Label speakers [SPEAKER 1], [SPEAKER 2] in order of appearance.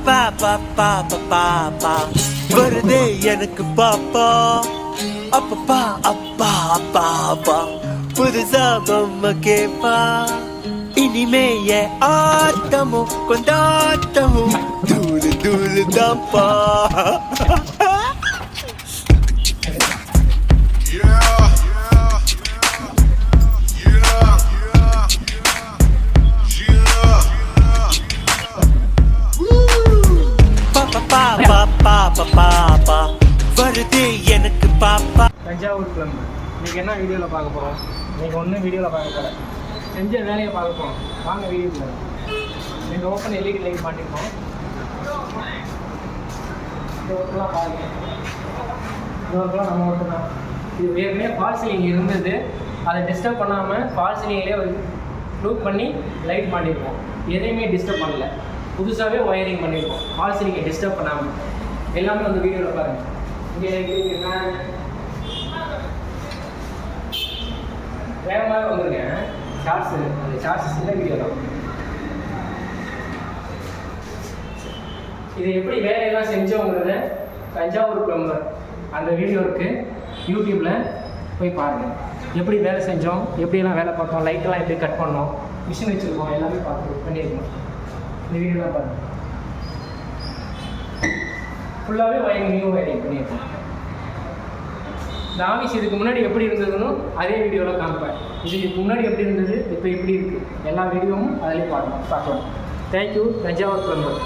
[SPEAKER 1] பாப்பா வருதே எனக்கு பாப்பா அப்பப்பா அப்பா அப்பா அப்பா புதுசா பொம்மை கேப்பா இனிமே என் ஆட்டமும் கொண்டாட்டமும் தூளு தூளு தான்ப்பா. பாப்பா வருது எனக்கு பாப்பா.
[SPEAKER 2] தஞ்சாவூர் கிளம்பு. இன்னைக்கு என்ன வீடியோவில் பார்க்க போகிறோம்? இன்னைக்கு ஒன்றும் வீடியோவில் பார்க்க போகிறேன், செஞ்ச வேலையை பார்க்க போகிறோம். வாங்க வீடியோவில். இந்த ஓப்பன் எல்இடி லைட் மாட்டிருக்கோம். இந்த ஒர்க்கெலாம் பாருங்க, இந்த ஒர்க்கெலாம் நம்ம ஒர்க்கு தான். இது ஏற்கனவே ஃபால் சீலிங் இருந்தது, அதை டிஸ்டர்ப் பண்ணாமல் ஃபால் சீலிங்லேயே ஒரு லூப் பண்ணி லைட் மாட்டிருக்கோம். எதையுமே டிஸ்டர்ப் பண்ணல, புதுசாகவே ஒயரிங் பண்ணியிருக்கோம். ஃபால் சீலிங்கை டிஸ்டர்ப் பண்ணாமல் எல்லாமே வந்து வீடியோவில் பாருங்கள். இங்கே வேகமாக வந்துருக்கேன். ஷார்ட்ஸு, அந்த ஷார்ட்ஸ் சின்ன வீடியோ தான். இது எப்படி வேலையெல்லாம் செஞ்சோங்கிறத தஞ்சாவூர் பிளம்பர் அந்த வீடியோ இருக்குது யூடியூப்பில், போய் பாருங்கள். எப்படி வேலை செஞ்சோம், எப்படியெல்லாம் வேலை பார்த்தோம், லைட்டெல்லாம் எப்படி கட் பண்ணோம், மிஷின் வச்சுருக்கோம், எல்லாமே பார்த்து பண்ணியிருக்கோம். இந்த வீடியோலாம் பாருங்கள். ஃபுல்லாகவே ஒயரிங், நியூ ஒயரிங் பண்ணியிருக்கோம். இந்த ஆஃபீஸ் இதுக்கு முன்னாடி எப்படி இருந்ததுன்னு அதே வீடியோவில் காமிப்பேன். இதுக்கு முன்னாடி எப்படி இருந்தது, இப்போ எப்படி இருக்குது, எல்லா வீடியோவும் அதிலே பார்க்கலாம். Thank you Thanjavur plumber.